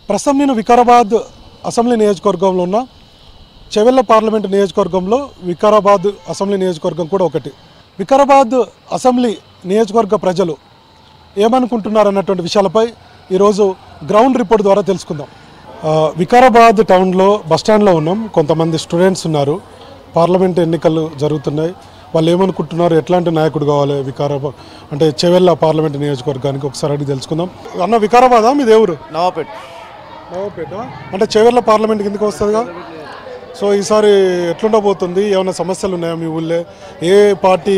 ప్రస్తుతం నేను వికారాబాద్ అసెంబ్లీ నియోజకవర్గంలో ఉన్న చెవెళ్ళ పార్లమెంట్ నియోజకవర్గంలో వికారాబాద్ అసెంబ్లీ నియోజకవర్గం కూడా ఒకటి. వికారాబాద్ అసెంబ్లీ నియోజకవర్గ ప్రజలు ఏమనుకుంటున్నారు అన్నటువంటి విషయాలపై ఈరోజు గ్రౌండ్ రిపోర్ట్ ద్వారా తెలుసుకుందాం. వికారాబాద్ టౌన్లో బస్టాండ్లో ఉన్నాం. కొంతమంది స్టూడెంట్స్ ఉన్నారు. పార్లమెంట్ ఎన్నికలు జరుగుతున్నాయి. వాళ్ళు ఏమనుకుంటున్నారు, ఎట్లాంటి నాయకుడు కావాలి వికారాబాద్ అంటే చెవెళ్ళ పార్లమెంట్ నియోజకవర్గానికి ఒకసారి అడిగి తెలుసుకుందాం. అన్న వికారాబాదా మీది ఎవరు? నవాపేట. అంటే చెవెళ్ళ పార్లమెంట్ కిందకి వస్తుందిగా. సో ఈసారి ఎట్లుండబోతుంది? ఏమైనా సమస్యలు ఉన్నాయా మీ ఊళ్ళో? ఏ పార్టీ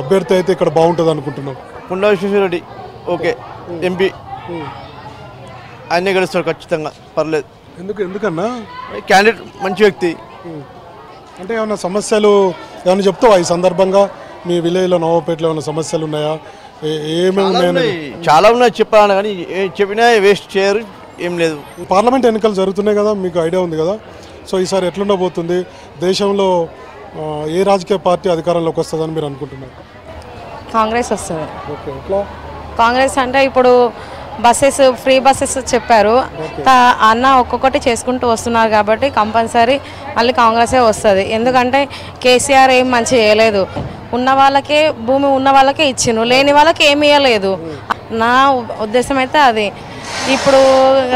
అభ్యర్థి అయితే ఇక్కడ బాగుంటుంది అనుకుంటున్నాం? పుండా విశ్వేశ్వరరెడ్డి ఓకే ఎంపీ ఆయనే గెలుస్తాడు ఖచ్చితంగా, పర్లేదు. ఎందుకన్నా? క్యాండిడేట్ మంచి వ్యక్తి. అంటే ఏమైనా సమస్యలు ఏమైనా చెప్తావా ఈ సందర్భంగా? మీ విలేజ్లో నవాపేటలో ఏమైనా సమస్యలు ఉన్నాయా? ఏమేమి ఉన్నాయని? చాలా ఉన్నాయి చెప్పాలని, కానీ చెప్పినా వేస్ట్ చేయరు, ఏం లేదు. పార్లమెంట్ ఎన్నికలు జరుగుతున్నాయి కదా, మీకు ఐడియా ఉంది కదా. సో ఈసారి ఎట్లుండబోతుంది? దేశంలో ఏ రాజకీయ పార్టీ అధికారంలోకి వస్తుందని మీరు అనుకుంటున్నారు? కాంగ్రెస్ వస్తుంది. ఓకే, ఎట్లా? కాంగ్రెస్ అంటే ఇప్పుడు బస్సెస్ ఫ్రీ బస్సెస్ చెప్పారు, అన్న ఒక్కొక్కటి చేసుకుంటూ వస్తున్నారు కాబట్టి కంపల్సరీ మళ్ళీ కాంగ్రెసే వస్తుంది. ఎందుకంటే కేసీఆర్ ఏం మంచి చేయలేదు. ఉన్న వాళ్ళకే భూమి ఉన్న వాళ్ళకే ఇచ్చిండ్రు, లేని వాళ్ళకి ఏమి ఇవ్వలేదు. నా ఉద్దేశం అయితే అది. ఇప్పుడు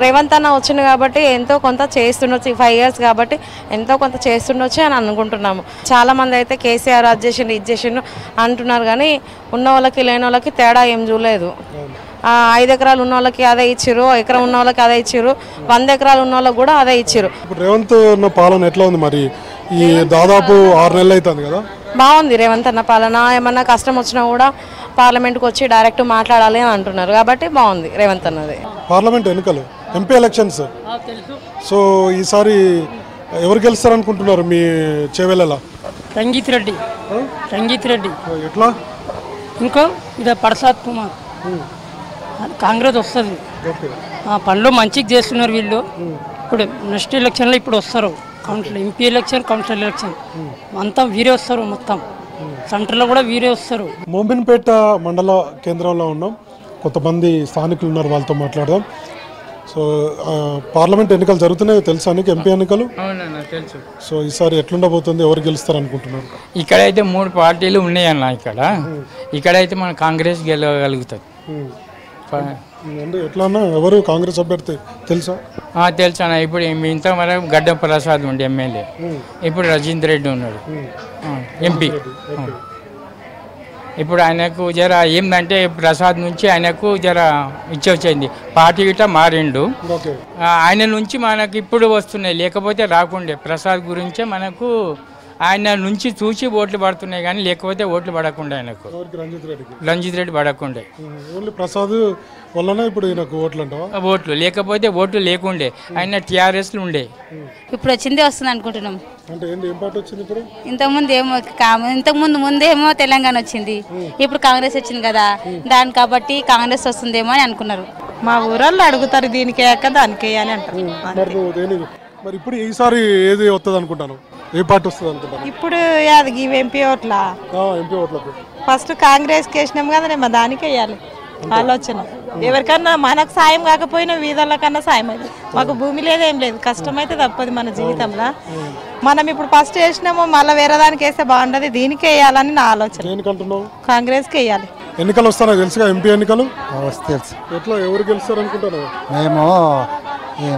రేవంత్ అన్న వచ్చింది కాబట్టి ఎంతో కొంత చేస్తుండొచ్చు, 5 years కాబట్టి ఎంతో కొంత చేస్తుండొచ్చు అని అనుకుంటున్నాము. చాలామంది అయితే కేసీఆర్ అది చేసిండు ఇది చేసిండు అంటున్నారు, కానీ ఉన్న వాళ్ళకి లేని వాళ్ళకి తేడా ఏం చూడలేదు. 5 ఎకరాలు ఉన్న వాళ్ళకి అదే ఇచ్చిర్రు, ఎకరం ఉన్న వాళ్ళకి అదే ఇచ్చిర్రు, 100 ఎకరాలు ఉన్న వాళ్ళకి కూడా అదే ఇచ్చిర్రు. ఇప్పుడు రేవంత్ ఉన్న పాలన ఎట్లా ఉంది మరి? ఈ దాదాపు 6 నెలలు అవుతుంది కదా. బాగుంది రేవంత్ అన్న పాలన. ఏమన్నా కష్టం వచ్చినా కూడా పార్లమెంట్కి వచ్చి డైరెక్ట్ మాట్లాడాలి అని అంటున్నారు కాబట్టి బాగుంది రేవంత్ అన్నది. పార్లమెంట్ ఎన్నికలు, ఎంపీ ఎలక్షన్స్. సో ఈసారి ఎవరు గెలుస్తారు అనుకుంటున్నారు మీ చెవెళ్ళలో? రంజిత్ రెడ్డి. ఎట్లా? ఇంకో ఇదే ప్రసాద్ కుమార్. కాంగ్రెస్ వస్తుంది. పనులు మంచిగా చేస్తున్నారు వీళ్ళు. ఇప్పుడు నెక్స్ట్ ఎలక్షన్లో ఇప్పుడు వస్తారు. Council MP election, council election అంతా వీరే వస్తారు. మొత్తం సెంటర్లో కూడా వీరే వస్తారు. మోమిన్పేట మండల కేంద్రంలో ఉన్నాం. కొంతమంది స్థానికులు ఉన్నారు, వాళ్ళతో మాట్లాడదాం. సో పార్లమెంట్ ఎన్నికలు జరుగుతున్నాయి తెలుసా నీకు? ఎంపీ ఎన్నికలు. అవునన్నా తెలుసు. సో ఈసారి ఎట్లుండబోతుంది? ఎవరు గెలుస్తారు అనుకుంటున్నారు? ఇక్కడైతే 3 పార్టీలు ఉన్నాయన్న. ఇక్కడైతే మన కాంగ్రెస్ గెలవగలుగుతుంది. అంటే ఎట్లా అన్నా? ఎవరు కాంగ్రెస్ అభ్యర్థి తెలుసా? తెలుసు అన్న. ఇప్పుడు ఇంతవరకు గడ్డ ప్రసాద్ ఉండే ఎమ్మెల్యే, ఇప్పుడు రజీందర్ రెడ్డి ఉన్నాడు ఎంపీ. ఇప్పుడు ఆయనకు జర ఏంటంటే ప్రసాద్ నుంచి ఆయనకు జర ఇచ్చొచ్చింది, పార్టీ గిట్ట మారిండు. ఆయన నుంచి మనకు ఇప్పుడు వస్తున్నాయి, లేకపోతే రాకుండే. ప్రసాద్ గురించే మనకు ఆయన నుంచి చూసి ఓట్లు పడుతున్నాయి, కానీ లేకపోతే ఓట్లు పడకుండా ఆయనకు. రంజిత్ రెడ్డి పడకుండే. ప్రసాద్ వల్లనే ఇప్పుడు ఈయనకు ఓట్లు అంటావా? ఓట్లు లేకపోతే ఓట్లు లేకుండే. ఆయన టీఆర్ఎస్లు ఉండే. ఇప్పుడు వచ్చిందే వస్తుంది అనుకుంటున్నాం. అంటే ఏం పార్టీ వచ్చింది ఇప్పుడు? ఇంతకుముందు ముందేమో తెలంగాణ వచ్చింది, ఇప్పుడు కాంగ్రెస్ వచ్చింది కదా, దాని కాబట్టి కాంగ్రెస్ వస్తుందేమో అని అనుకున్నారు. మా ఊరల్లో అడుగుతారు దీనికే దానికే అని అంటారు. మరి ఇప్పుడు ఈసారి ఏది వస్తుంది అనుకుంటాను? ఏ పార్టీ వస్తుంది అనుకుంటాను? ఇప్పుడు అది ఎంపీ ఓట్ల ఫస్ట్ కాంగ్రెస్ వేసినాం కదా, మా దానికే వేయాలి ఆలోచన. ఎవరికన్నా మనకు సాయం కాకపోయినా వీధుల కన్నా సాయం అయితే. మాకు భూమి లేదేం లేదు, కష్టమైతే తప్పదు మన జీవితంలో. మనం ఇప్పుడు ఫస్ట్ వేసినాము, మళ్ళీ వేరే దానికి వేస్తే బాగుండదు, దీనికే వేయాలని నా ఆలోచన. కాంగ్రెస్కి వేయాలి. ఎన్నికలు వస్తానా తెలుసుగా? ఎంపీ ఎన్నికలు తెలుసు. ఎట్లా ఎవరు గెలుస్తారు అనుకుంటాను? మేము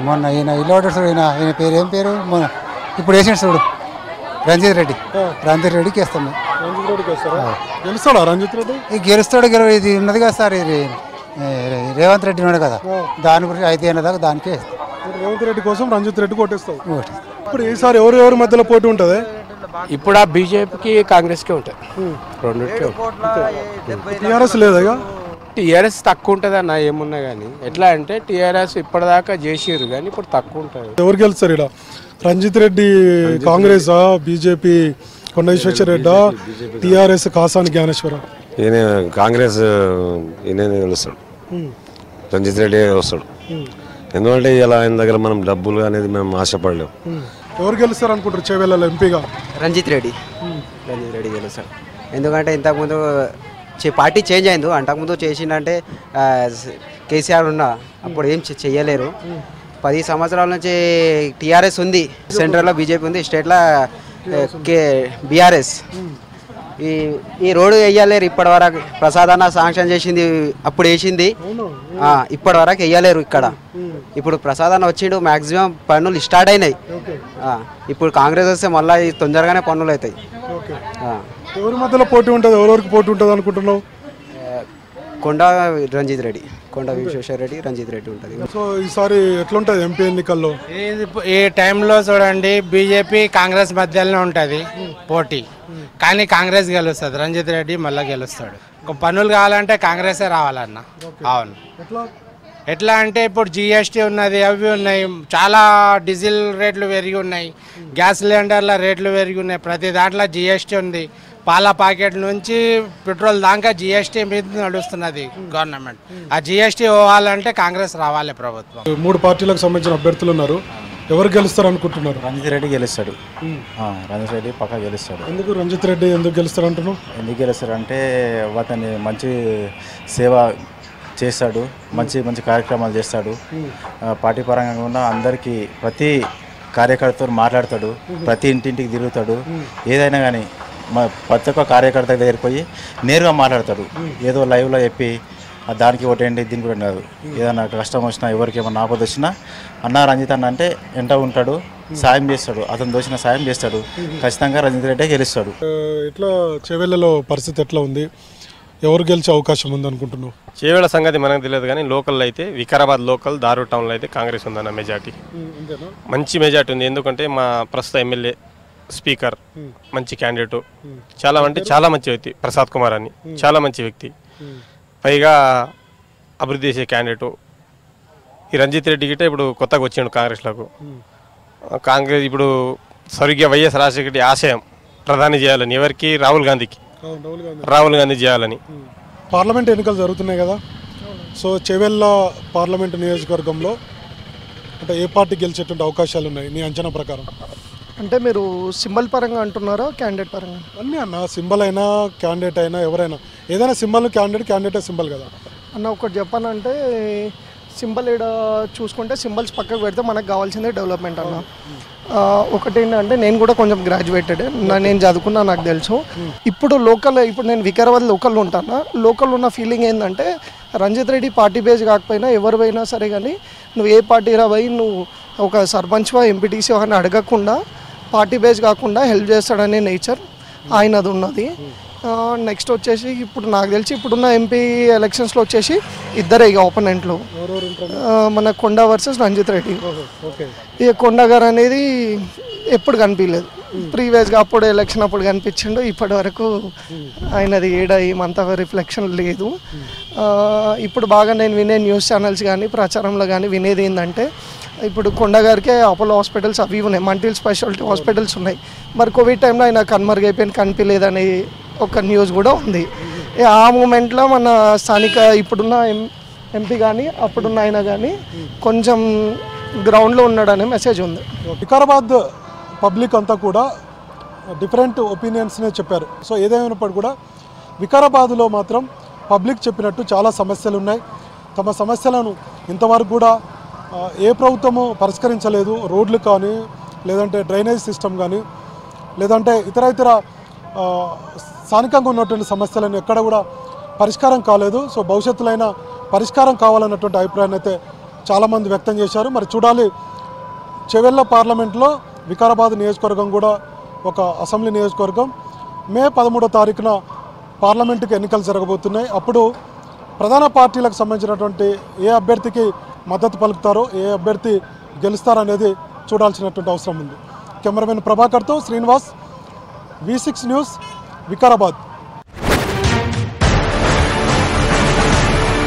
మొన్న ఈయన ఈయన పేరు ఏం పేరు మొన్న ఇప్పుడు వేసిన చూడు, రంజిత్ రెడ్డికి వేస్తాం. గెలుస్తాడా రంజిత్ రెడ్డి? గెలుస్తాడు. ఇది ఉన్నది కదా సార్, ఇది రేవంత్ రెడ్డి ఉన్నాడు కదా, దాని గురించి 5 ఏళ్ళ దాకా దానికే వేస్తాం. రేవంత్ రెడ్డి కోసం రంజిత్ రెడ్డి కొట్టేస్తాం. ఇప్పుడు ఈసారి ఎవరి మధ్యలో పోటీ ఉంటుంది? ఇప్పుడు ఆ బీజేపీకి కాంగ్రెస్కే ఉంటుంది, రెండింటికి. టీఆర్ఎస్ లేదా? టీఆర్ఎస్ తక్కువ ఉంటుంది అన్న, ఏమున్నా కానీ. ఎట్లా అంటే టీఆర్ఎస్ ఇప్పటిదాకా చేసిరు, కానీ ఇప్పుడు తక్కువ ఉంటుంది. ఎవరు గెలుస్తారు ఇక్కడ? రంజిత్ రెడ్డి కాంగ్రెస్, బీజేపీ కొండ విశ్వేశ్వరరెడ్డి, టీఆర్ఎస్ కాసాని జ్ఞానేశ్వర? ఈయన కాంగ్రెస్, ఈయన గెలుస్తాడు. రంజిత్ రెడ్డి వస్తాడు. ఎందుకంటే ఇలా ఆయన దగ్గర మనం డబ్బులు అనేది మేము ఆశపడలేము. ఎవరు గెలుస్తారు అనుకుంటారు చెవెళ్ళలో ఎంపీగా? రంజిత్ రెడ్డి గెలుస్తాడు. ఎందుకంటే ఇంతకుముందు పార్టీ చేంజ్ అయింది, అంతకుముందు చేసిందంటే కేసీఆర్ ఉన్న అప్పుడు ఏం చెయ్యలేరు. 10 సంవత్సరాల నుంచి టీఆర్ఎస్ ఉంది, సెంట్రల్లో బీజేపీ ఉంది, స్టేట్లో బీఆర్ఎస్. ఈ రోడ్డు వేయలేరు ఇప్పటివరకు. ప్రసాద్ అన్న శాంక్షన్ చేసింది, అప్పుడు వేసింది, ఇప్పటివరకు వేయలేరు ఇక్కడ. ఇప్పుడు ప్రసాద్ అన్న వచ్చిండు, మ్యాక్సిమం పనులు స్టార్ట్ అయినాయి. ఇప్పుడు కాంగ్రెస్ వస్తే మళ్ళీ తొందరగానే పనులు అవుతాయి. ఎవరి మధ్యలో పోటీ ఉంటుంది, ఎవరెవరికి పోటీ ఉంటుంది అనుకుంటున్నావు? కొండ రంజిత్ రెడ్డి, కొండ విశ్వేశ్వర రెడ్డి, రంజిత్ రెడ్డి ఉంటుంది. సో ఈసారి ఎట్లుంటుంది ఎంపీ ఎన్నికల్లో? ఈ టైంలో చూడండి బీజేపీ కాంగ్రెస్ మధ్యలోనే ఉంటుంది పోటీ, కానీ కాంగ్రెస్ గెలుస్తుంది, రంజిత్ రెడ్డి మళ్ళీ గెలుస్తాడు. పనులు కావాలంటే కాంగ్రెసే రావాలన్న. అవును, ఎట్లా అంటే ఇప్పుడు జిఎస్టీ ఉన్నది, అవి ఉన్నాయి, చాలా డీజిల్ రేట్లు పెరిగి ఉన్నాయి, గ్యాస్ సిలిండర్ల రేట్లు పెరిగి ఉన్నాయి, ప్రతి దాంట్లో జిఎస్టీ ఉంది. పాల ప్యాకెట్ నుంచి పెట్రోల్ దాకా జిఎస్టీ మీద నడుస్తున్నది గవర్నమెంట్. ఆ జిఎస్టీ పోవాలంటే కాంగ్రెస్ రావాలి ప్రభుత్వం. 3 పార్టీలకు సంబంధించిన అభ్యర్థులు ఉన్నారు, ఎవరు గెలుస్తారు అనుకుంటున్నారు? రంజిత్ రెడ్డి గెలుస్తాడు. రంజిత్ రెడ్డి పక్కా గెలుస్తాడు. ఎందుకు రంజిత్ రెడ్డి ఎందుకు గెలుస్తారు అంటున్నావు? ఎందుకు గెలుస్తాడు అంటే అతన్ని మంచి సేవ చేస్తాడు, మంచి మంచి కార్యక్రమాలు చేస్తాడు. పార్టీ పరంగా ఉన్న అందరికీ ప్రతి కార్యకర్తతో మాట్లాడతాడు, ప్రతి ఇంటింటికి తిరుగుతాడు. ఏదైనా కానీ ప్రతి ఒక్క కార్యకర్త దగ్గరికి పోయి నేరుగా మాట్లాడతాడు. ఏదో లైవ్లో చెప్పి దానికి ఓటేయండి దీనికి కూడా కాదు. ఏదైనా కష్టం వచ్చినా, ఎవరికి ఏమన్నా ఆపద వచ్చినా అన్న రంజిత్ అన్న అంటే ఎంట ఉంటాడు, సాయం చేస్తాడు, అతను దోచిన సాయం చేస్తాడు. ఖచ్చితంగా రంజిత్ రెడ్డి గెలుస్తాడు. ఇట్లా చేవెళ్ళలో పరిస్థితి ఎట్లా ఉంది, ఎవరు గెలిచే అవకాశం ఉంది అనుకుంటున్నావు? చేవేళ్ల సంగతి మనకు తెలియదు కానీ లోకల్లో అయితే వికారాబాద్ లోకల్ దారు టౌన్లో అయితే కాంగ్రెస్ ఉందన్న మెజార్టీ, మంచి మెజార్టీ ఉంది. ఎందుకంటే మా ప్రస్తుత ఎమ్మెల్యే స్పీకర్ మంచి క్యాండిడేట్, చాలా అంటే చాలా మంచి వ్యక్తి ప్రసాద్ కుమార్ అని, చాలా మంచి వ్యక్తి, పైగా అభివృద్ధి చేసే క్యాండిడేట్. ఈ రంజిత్ రెడ్డి గిట్ట ఇప్పుడు కొత్తగా వచ్చిండు కాంగ్రెస్లకు. కాంగ్రెస్ ఇప్పుడు స్వర్గీయ వైఎస్ రాజశేఖర రెడ్డి ఆశయం ప్రధాని చేయాలని, ఎవరికి? రాహుల్ గాంధీ చేయాలని. పార్లమెంట్ ఎన్నికలు జరుగుతున్నాయి కదా, సో చేవెళ్ళ పార్లమెంట్ నియోజకవర్గంలో అంటే ఏ పార్టీ గెలిచేటువంటి అవకాశాలు ఉన్నాయి నీ అంచనా ప్రకారం? అంటే మీరు సింబల్ పరంగా అంటున్నారా క్యాండిడేట్ పరంగా? అన్నీ అన్న, సింబల్ అయినా క్యాండిడేట్ అయినా ఎవరైనా, ఏదైనా సింబల్ క్యాండిడేటే సింబల్ కదా అన్న. ఒకటి చెప్పాలంటే సింబల్ ఇక్కడ చూసుకుంటే సింబల్స్ పక్కకు పెడితే మనకు కావాల్సిందే డెవలప్మెంట్ అన్న. ఒకటి ఏంటంటే నేను కూడా కొంచెం గ్రాడ్యుయేటెడ్, నేను చదువుకున్నా, నాకు తెలుసు. ఇప్పుడు నేను వికారాబాద్ లోకల్లో ఉంటాను. లోకల్ ఉన్న ఫీలింగ్ ఏంటంటే రంజిత్ రెడ్డి పార్టీ బేస్ కాకపోయినా ఎవరు పోయినా సరే కానీ నువ్వు ఏ పార్టీ రాబోయి నువ్వు ఒక సర్పంచ్వా ఎంపీటీసీ అని అడగకుండా పార్టీ బేస్ కాకుండా హెల్ప్ చేస్తాడనే నేచర్ ఆయనది ఉన్నది. నెక్స్ట్ వచ్చేసి ఇప్పుడు నాకు తెలిసి ఇప్పుడున్న ఎంపీ ఎలక్షన్స్లో వచ్చేసి ఇద్దరే ఇక ఓపెనెంట్లు, మన కొండ వర్సెస్ రంజిత్ రెడ్డి. ఇక కొండ గారు అనేది ఎప్పుడు కనిపించలేదు, ప్రీవియస్గా అప్పుడు ఎలక్షన్ అప్పుడు కనిపించిండు, ఇప్పటి వరకు ఆయనది ఏమంత రిఫ్లెక్షన్ లేదు. ఇప్పుడు బాగా నేను వినే న్యూస్ ఛానల్స్ కానీ ప్రచారంలో కానీ వినేది ఏంటంటే ఇప్పుడు కొండగారికే అపోలో హాస్పిటల్స్ అవి ఉన్నాయి, మల్టీ స్పెషాలిటీ హాస్పిటల్స్ ఉన్నాయి. మరి కోవిడ్ టైంలో ఆయన కనుమరుగైపోయిన కనిపించలేదని ఒక న్యూస్ కూడా ఉంది. ఆ మూమెంట్లో మన స్థానిక ఇప్పుడున్న ఎంపీ కానీ అప్పుడున్న ఆయన కానీ కొంచెం గ్రౌండ్లో ఉన్నాడనే మెసేజ్ ఉంది. వికారాబాద్ పబ్లిక్ అంతా కూడా డిఫరెంట్ ఒపీనియన్స్నే చెప్పారు. సో ఏదేమైనప్పుడు కూడా వికారాబాద్లో మాత్రం పబ్లిక్ చెప్పినట్టు చాలా సమస్యలు ఉన్నాయి. తమ సమస్యలను ఇంతవరకు కూడా ఏ ప్రభుత్వము పరిష్కరించలేదు. రోడ్లు కానీ, లేదంటే డ్రైనేజ్ సిస్టమ్ కానీ, లేదంటే ఇతర స్థానికంగా ఉన్నటువంటి సమస్యలను ఎక్కడ కూడా పరిష్కారం కాలేదు. సో భవిష్యత్తులో పరిష్కారం కావాలన్నటువంటి అభిప్రాయాన్ని అయితే చాలామంది వ్యక్తం చేశారు. మరి చూడాలి, చేవెళ్ళ పార్లమెంట్లో వికారాబాద్ నియోజకవర్గం కూడా ఒక అసెంబ్లీ నియోజకవర్గం. మే 13వ తారీఖున పార్లమెంటుకి ఎన్నికలు జరగబోతున్నాయి. అప్పుడు ప్రధాన పార్టీలకు సంబంధించినటువంటి ఏ అభ్యర్థికి మద్దతు పలుకుతారో, ఏ అభ్యర్థి గెలుస్తారనేది చూడాల్సినటువంటి అవసరం ఉంది. కెమెరామెన్ ప్రభాకర్తో శ్రీనివాస్, V6 న్యూస్, వికారాబాద్.